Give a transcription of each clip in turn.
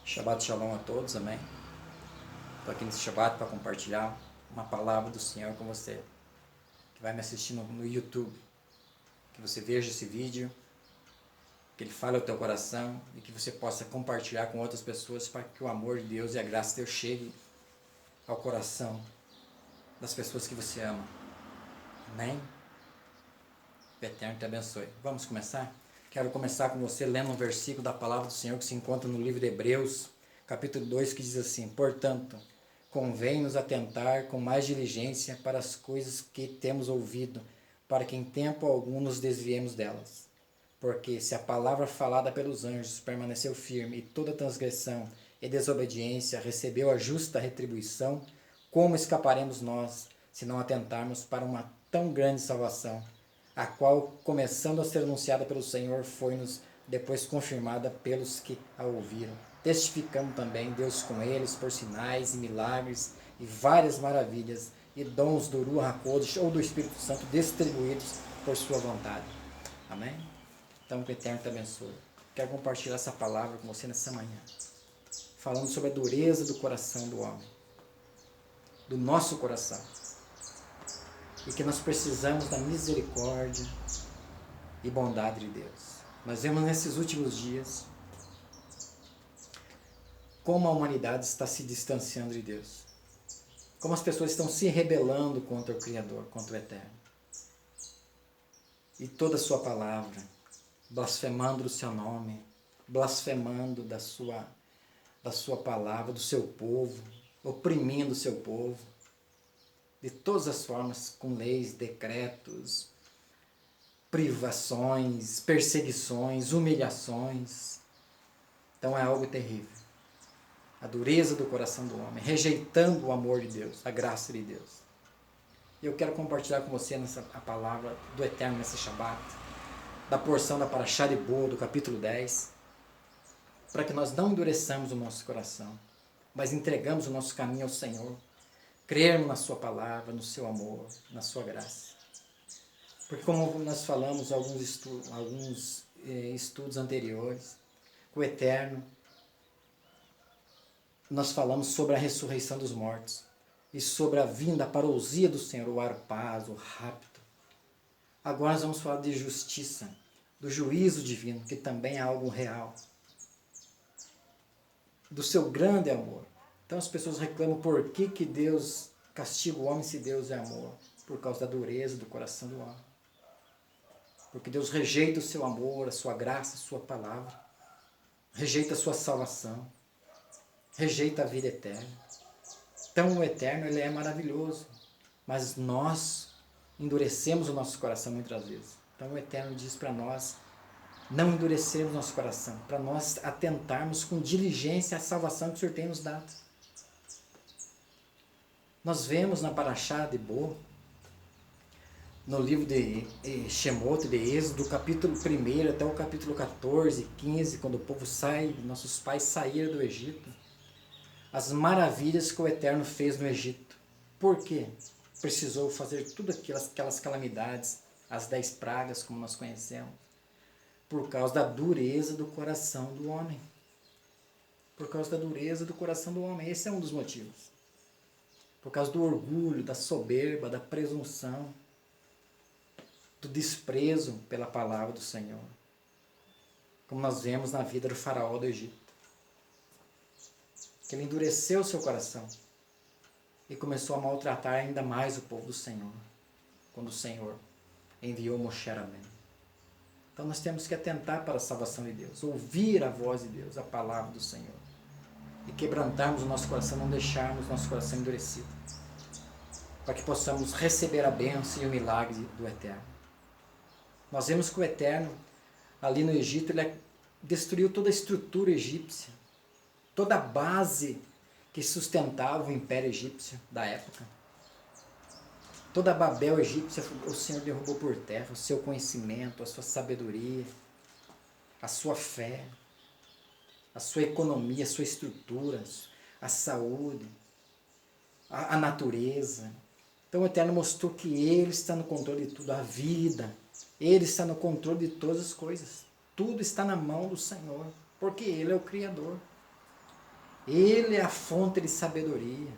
Shabbat Shalom a todos, amém? Estou aqui nesse Shabbat para compartilhar uma palavra do Senhor com você, que vai me assistir no YouTube. Que você veja esse vídeo, que ele fale ao teu coração e que você possa compartilhar com outras pessoas para que o amor de Deus e a graça de Deus chegue ao coração das pessoas que você ama. Amém? O Eterno te abençoe. Vamos começar? Quero começar com você lendo um versículo da palavra do Senhor que se encontra no livro de Hebreus, capítulo 2, que diz assim: Portanto, convém-nos atentar com mais diligência para as coisas que temos ouvido, para que em tempo algum nos desviemos delas. Porque se a palavra falada pelos anjos permaneceu firme e toda transgressão e desobediência recebeu a justa retribuição, como escaparemos nós, se não atentarmos para uma tão grande salvação, a qual, começando a ser anunciada pelo Senhor, foi-nos depois confirmada pelos que a ouviram. Testificamos também Deus com eles por sinais e milagres e várias maravilhas e dons do Ruach HaKodesh ou do Espírito Santo distribuídos por sua vontade. Amém? Então que o Eterno te abençoe. Quero compartilhar essa palavra com você nessa manhã, falando sobre a dureza do coração do homem, do nosso coração, e que nós precisamos da misericórdia e bondade de Deus. Nós vemos nesses últimos dias como a humanidade está se distanciando de Deus, como as pessoas estão se rebelando contra o Criador, contra o Eterno, e toda a sua palavra, blasfemando do seu nome, blasfemando da sua palavra, do seu povo, oprimindo o seu povo, de todas as formas, com leis, decretos, privações, perseguições, humilhações. Então é algo terrível. A dureza do coração do homem, rejeitando o amor de Deus, a graça de Deus. E eu quero compartilhar com você a palavra do Eterno nesse Shabbat, da porção da Parashá de Bo, do capítulo 10, para que nós não endureçamos o nosso coração, mas entregamos o nosso caminho ao Senhor, crermos na sua palavra, no seu amor, na sua graça. Porque como nós falamos em alguns estudos anteriores, com o Eterno, nós falamos sobre a ressurreição dos mortos e sobre a vinda, a parousia do Senhor, o arpaz, o rapto. Agora nós vamos falar de justiça, do juízo divino, que também é algo real, do seu grande amor. Então as pessoas reclamam por que Deus castiga o homem se Deus é amor. Por causa da dureza do coração do homem. Porque Deus rejeita o seu amor, a sua graça, a sua palavra. Rejeita a sua salvação. Rejeita a vida eterna. Então o Eterno, ele é maravilhoso. Mas nós endurecemos o nosso coração muitas vezes. Então o Eterno diz para nós não endurecermos nosso coração. Para nós atentarmos com diligência à salvação que o Senhor tem nos dado. Nós vemos na Parashá de Bo, no livro de Shemot, de Êxodo, do capítulo 1 até o capítulo 14, 15, quando o povo sai, nossos pais saíram do Egito, as maravilhas que o Eterno fez no Egito. Por quê? Precisou fazer tudo aquelas calamidades, as 10 pragas, como nós conhecemos, por causa da dureza do coração do homem. Por causa da dureza do coração do homem. Esse é um dos motivos. Por causa do orgulho, da soberba, da presunção, do desprezo pela palavra do Senhor. Como nós vemos na vida do faraó do Egito. Que ele endureceu o seu coração e começou a maltratar ainda mais o povo do Senhor. Quando o Senhor enviou Moshe Rabbeinu. Então nós temos que atentar para a salvação de Deus. Ouvir a voz de Deus, a palavra do Senhor. E quebrantarmos o nosso coração, não deixarmos o nosso coração endurecido, para que possamos receber a bênção e o milagre do Eterno. Nós vemos que o Eterno, ali no Egito, ele destruiu toda a estrutura egípcia, toda a base que sustentava o Império Egípcio da época. Toda a Babel egípcia, o Senhor derrubou por terra, o seu conhecimento, a sua sabedoria, a sua fé, a sua economia, a sua estrutura, a saúde, a natureza. Então o Eterno mostrou que Ele está no controle de tudo, a vida. Ele está no controle de todas as coisas. Tudo está na mão do Senhor, porque Ele é o Criador. Ele é a fonte de sabedoria.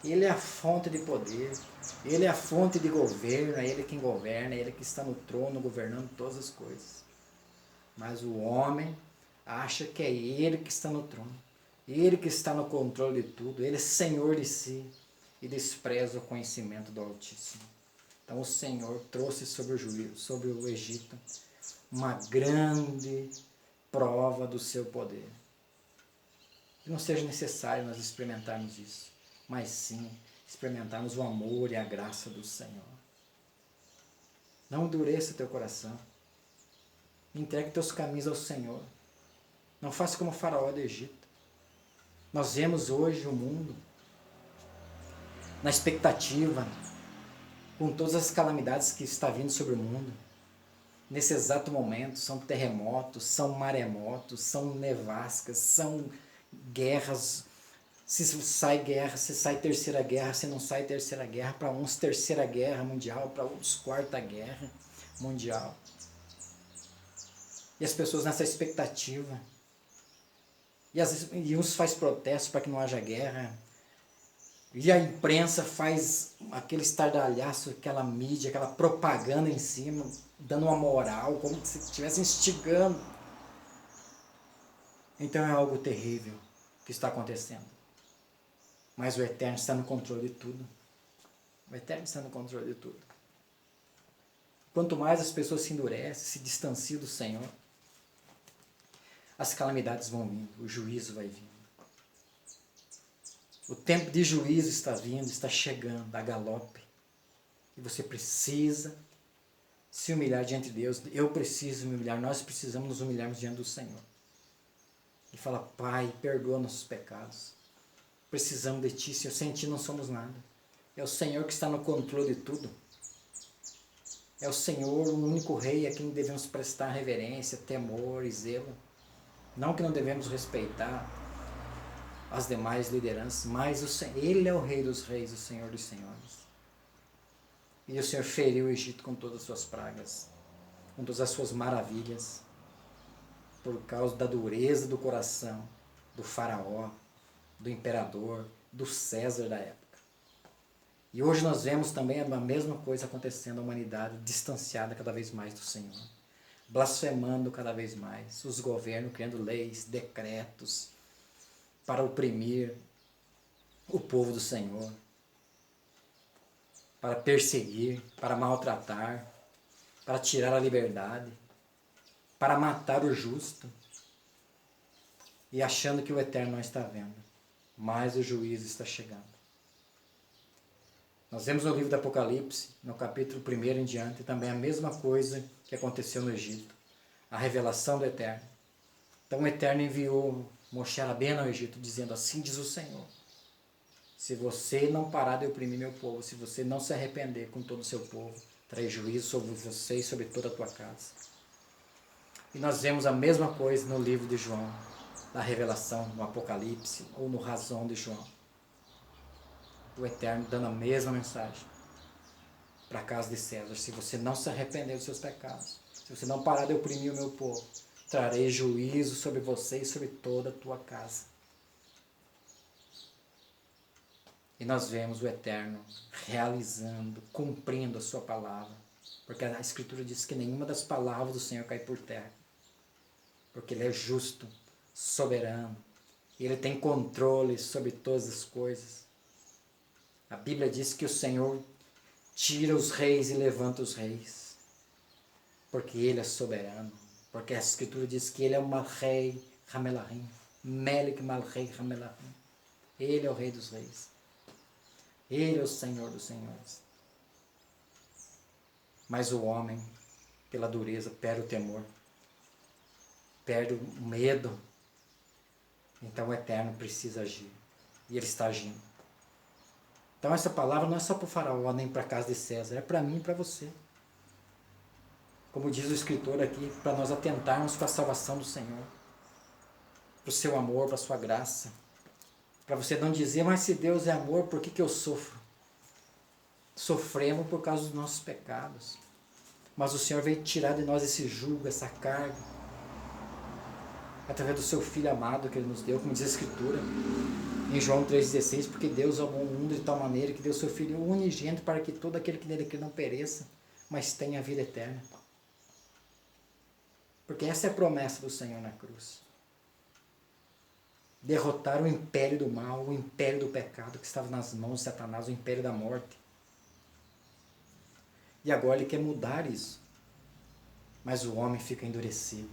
Ele é a fonte de poder. Ele é a fonte de governo. É Ele quem governa. É Ele que está no trono governando todas as coisas. Mas o homem acha que é Ele que está no trono. Ele que está no controle de tudo. Ele é Senhor de si. E despreza o conhecimento do Altíssimo. Então o Senhor trouxe sobre o Egito uma grande prova do seu poder. Que não seja necessário nós experimentarmos isso, mas sim experimentarmos o amor e a graça do Senhor. Não endureça teu coração. Entregue teus caminhos ao Senhor. Não faça como o faraó do Egito. Nós vemos hoje o mundo na expectativa, com todas as calamidades que está vindo sobre o mundo. Nesse exato momento, são terremotos, são maremotos, são nevascas, são guerras. Se sai guerra, se sai terceira guerra, se não sai terceira guerra, para uns terceira guerra mundial, para outros quarta guerra mundial. E as pessoas nessa expectativa. E uns faz protestos para que não haja guerra. E a imprensa faz aquele estardalhaço, aquela mídia, aquela propaganda em cima, dando uma moral, como se estivesse instigando. Então é algo terrível que está acontecendo. Mas o Eterno está no controle de tudo. O Eterno está no controle de tudo. Quanto mais as pessoas se endurecem, se distanciam do Senhor, as calamidades vão vindo, o juízo vai vindo. O tempo de juízo está vindo, está chegando a galope. E você precisa se humilhar diante de Deus. Eu preciso me humilhar, nós precisamos nos humilharmos diante do Senhor. E falar, Pai, perdoa nossos pecados. Precisamos de Ti, Senhor. Sem Ti não somos nada. É o Senhor que está no controle de tudo. É o Senhor, o único Rei a quem devemos prestar reverência, temor e zelo. Não que não devemos respeitar as demais lideranças, mas Ele é o Rei dos Reis, o Senhor dos Senhores. E o Senhor feriu o Egito com todas as suas pragas, com todas as suas maravilhas, por causa da dureza do coração do faraó, do imperador, do César da época. E hoje nós vemos também a mesma coisa acontecendo, a humanidade distanciada cada vez mais do Senhor, blasfemando cada vez mais, os governos criando leis, decretos, para oprimir o povo do Senhor, para perseguir, para maltratar, para tirar a liberdade, para matar o justo, e achando que o Eterno não está vendo, mas o juízo está chegando. Nós vemos no livro do Apocalipse, no capítulo 1 em diante, também a mesma coisa que aconteceu no Egito, a revelação do Eterno. Então o Eterno enviou Moshe Rabbeinu ao Egito, dizendo, assim diz o Senhor, se você não parar de oprimir meu povo, se você não se arrepender com todo o seu povo, trarei juízo sobre você e sobre toda a tua casa. E nós vemos a mesma coisa no livro de João, da revelação, no Apocalipse, ou no Razão de João. O Eterno dando a mesma mensagem para a casa de César, se você não se arrepender dos seus pecados, se você não parar de oprimir o meu povo, trarei juízo sobre você e sobre toda a tua casa. E nós vemos o Eterno realizando, cumprindo a sua palavra. Porque a Escritura diz que nenhuma das palavras do Senhor cai por terra. Porque Ele é justo, soberano. E Ele tem controle sobre todas as coisas. A Bíblia diz que o Senhor tira os reis e levanta os reis. Porque Ele é soberano. Porque a Escritura diz que Ele é o Malrei Hamelahim. Melech Malrei Hamelahim. Ele é o Rei dos Reis. Ele é o Senhor dos Senhores. Mas o homem, pela dureza, perde o temor. Perde o medo. Então o Eterno precisa agir. E Ele está agindo. Então essa palavra não é só para o faraó, nem para a casa de César. É para mim e para você. Como diz o escritor aqui, para nós atentarmos para a salvação do Senhor, para o seu amor, para a sua graça, para você não dizer, mas se Deus é amor, por que eu sofro? Sofremos por causa dos nossos pecados, mas o Senhor veio tirar de nós esse jugo, essa carga, através do seu Filho amado que Ele nos deu, como diz a Escritura, em João 3,16, porque Deus amou o mundo de tal maneira que deu seu Filho unigênito para que todo aquele que nele crê não pereça, mas tenha a vida eterna. Porque essa é a promessa do Senhor na cruz. Derrotar o império do mal, o império do pecado que estava nas mãos de Satanás, o império da morte. E agora Ele quer mudar isso. Mas o homem fica endurecido.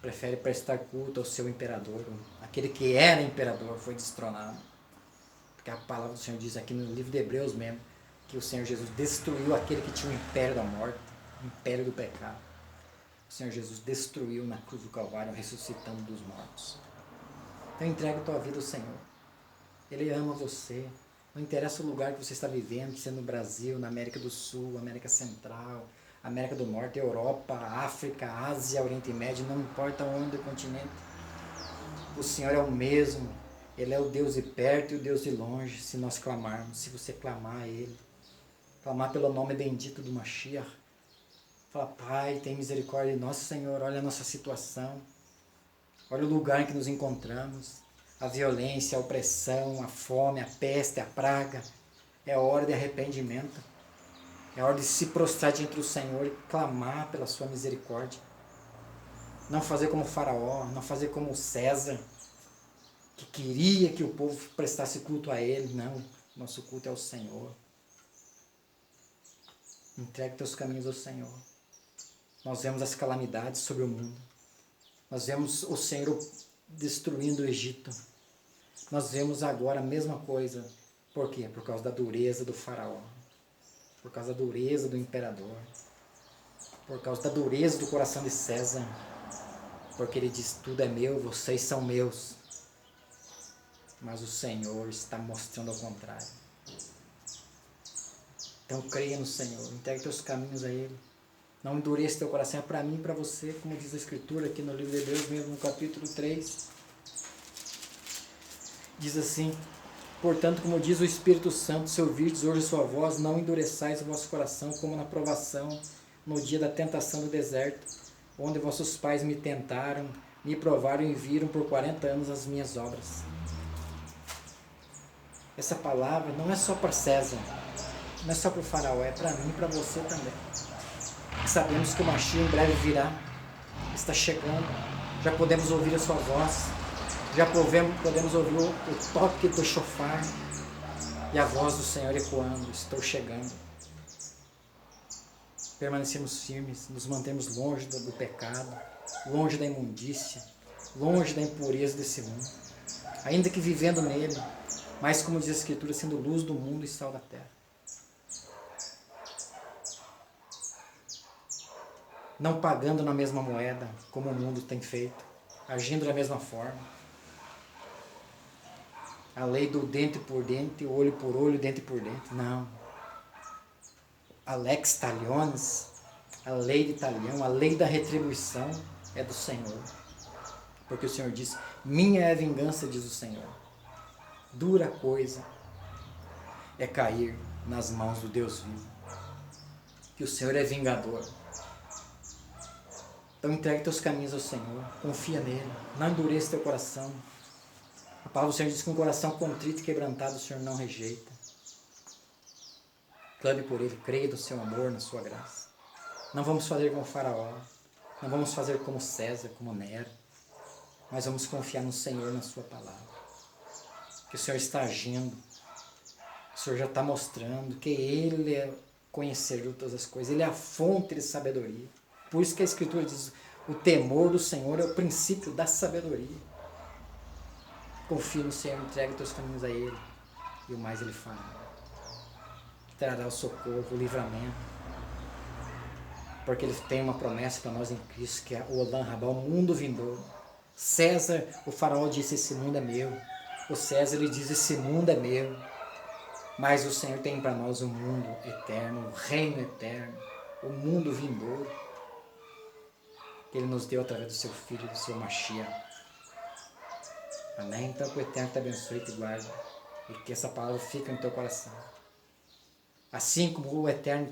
Prefere prestar culto ao seu imperador. Aquele que era imperador foi destronado. Porque a palavra do Senhor diz aqui no livro de Hebreus mesmo, que o Senhor Jesus destruiu aquele que tinha o império da morte, o império do pecado. O Senhor Jesus destruiu na cruz do Calvário, ressuscitando dos mortos. Então entregue a tua vida ao Senhor. Ele ama você. Não interessa o lugar que você está vivendo, se é no Brasil, na América do Sul, América Central, América do Norte, Europa, África, Ásia, Oriente Médio, não importa onde o continente. O Senhor é o mesmo. Ele é o Deus de perto e o Deus de longe, se nós clamarmos, se você clamar a Ele. Clamar pelo nome bendito do Mashiach. Fala, Pai, tem misericórdia de nós, Senhor, olha a nossa situação. Olha o lugar em que nos encontramos. A violência, a opressão, a fome, a peste, a praga. É hora de arrependimento. É hora de se prostrar diante do Senhor e clamar pela sua misericórdia. Não fazer como Faraó, não fazer como César, que queria que o povo prestasse culto a ele. Não, nosso culto é ao Senhor. Entregue teus caminhos ao Senhor. Nós vemos as calamidades sobre o mundo. Nós vemos o Senhor destruindo o Egito. Nós vemos agora a mesma coisa. Por quê? Por causa da dureza do Faraó. Por causa da dureza do imperador. Por causa da dureza do coração de César. Porque ele diz, tudo é meu, vocês são meus. Mas o Senhor está mostrando ao contrário. Então creia no Senhor, entregue teus caminhos a Ele. Não endureça teu coração, é para mim e para você, como diz a Escritura aqui no livro de Hebreus, mesmo no capítulo 3. Diz assim, portanto, como diz o Espírito Santo, se ouvirdes hoje a sua voz, não endureçais o vosso coração, como na provação, no dia da tentação do deserto, onde vossos pais me tentaram, me provaram e viram por 40 anos as minhas obras. Essa palavra não é só para César, não é só para o Faraó, é para mim e para você também. Sabemos que o Mashiach em breve virá, está chegando, já podemos ouvir a sua voz, já podemos ouvir o toque do shofar e a voz do Senhor ecoando, estou chegando. Permanecemos firmes, nos mantemos longe do pecado, longe da imundícia, longe da impureza desse mundo, ainda que vivendo nele, mas como diz a Escritura, sendo luz do mundo e sal da terra. Não pagando na mesma moeda, como o mundo tem feito, agindo da mesma forma. A lei do dente por dente, olho por olho, dente por dente. Não. A lex talionis, a lei de talião, a lei da retribuição é do Senhor. Porque o Senhor diz, minha é a vingança, diz o Senhor. Dura coisa é cair nas mãos do Deus vivo. Que o Senhor é vingador. Então entregue teus caminhos ao Senhor, confia nele, não endureça teu coração. A palavra do Senhor diz que um coração contrito e quebrantado o Senhor não rejeita. Clame por ele, creia no seu amor, na sua graça. Não vamos fazer como Faraó, não vamos fazer como César, como Nero, mas vamos confiar no Senhor, na sua palavra. Que o Senhor está agindo, o Senhor já está mostrando que Ele é conhecedor de todas as coisas, Ele é a fonte de sabedoria. Por isso que a Escritura diz, o temor do Senhor é o princípio da sabedoria. Confie no Senhor, entregue teus caminhos a Ele, e o mais Ele fará. Trará o socorro, o livramento, porque Ele tem uma promessa para nós em Cristo, que é o Olam Rabá, o mundo vindouro. César, o faraó disse, esse mundo é meu. O César, ele diz, esse mundo é meu. Mas o Senhor tem para nós o mundo eterno, o reino eterno, o mundo vindouro, que Ele nos deu através do seu Filho, do seu Mashiach. Amém? Então que o Eterno te abençoe e te guarde, e que essa palavra fique no teu coração. Assim como o Eterno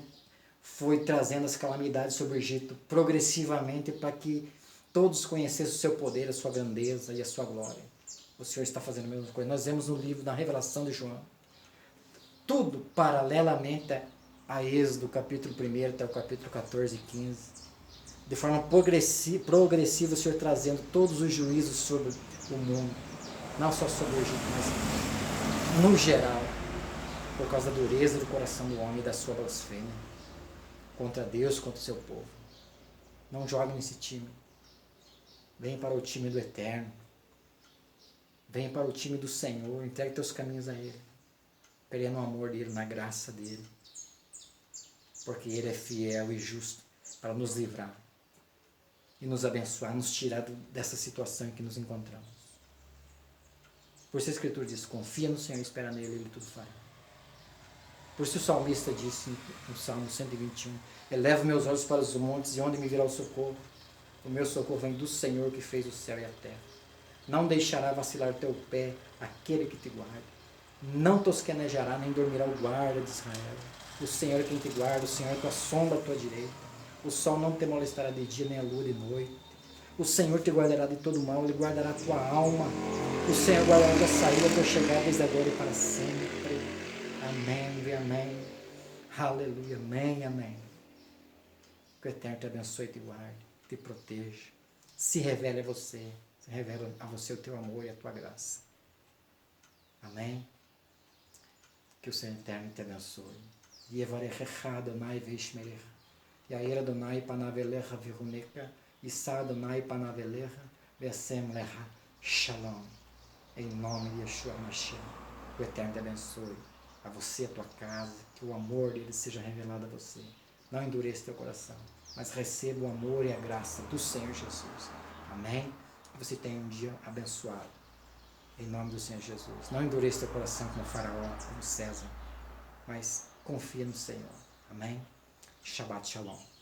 foi trazendo as calamidades sobre o Egito progressivamente para que todos conhecessem o seu poder, a sua grandeza e a sua glória. O Senhor está fazendo a mesma coisa. Nós vemos no livro da Revelação de João, tudo paralelamente a Êxodo, capítulo 1 até o capítulo 14 e 15. De forma progressiva, o Senhor trazendo todos os juízos sobre o mundo. Não só sobre o Egito, mas no geral, por causa da dureza do coração do homem e da sua blasfêmia contra Deus, contra o seu povo. Não jogue nesse time. Venha para o time do Eterno. Venha para o time do Senhor. Entregue teus caminhos a Ele. Creia no amor dEle, na graça dEle. Porque Ele é fiel e justo para nos livrar e nos abençoar, nos tirar dessa situação em que nos encontramos. Por isso a Escritura diz, confia no Senhor e espera nele, Ele tudo fará. Por isso o salmista disse no Salmo 121, eleva meus olhos para os montes e onde me virá o socorro? O meu socorro vem do Senhor que fez o céu e a terra. Não deixará vacilar teu pé aquele que te guarda. Não tosquenejará nem dormirá o guarda de Israel. O Senhor é quem te guarda, o Senhor é tua sombra à tua direita. O sol não te molestará de dia, nem a lua de noite. O Senhor te guardará de todo mal, Ele guardará a tua alma. O Senhor guardará da saída, da tua chegada, desde agora e para sempre. Amém, amém. Aleluia, amém, amém. Que o Eterno te abençoe e te guarde, te proteja. Se revele a você, se revela a você o teu amor e a tua graça. Amém. Que o Senhor Eterno te abençoe. Yevarechecha Adonai veishmerecha. Yair Adonai panavelecha viruneka, Issa Adonai panavelecha, Vesem lecha shalom. Em nome de Yeshua Mashiach, o Eterno te abençoe, a você, a tua casa, que o amor dele seja revelado a você. Não endureça teu coração, mas receba o amor e a graça do Senhor Jesus. Amém? Que você tenha um dia abençoado. Em nome do Senhor Jesus. Não endureça teu coração como Faraó, como César, mas confia no Senhor. Amém? Shabbat Shalom.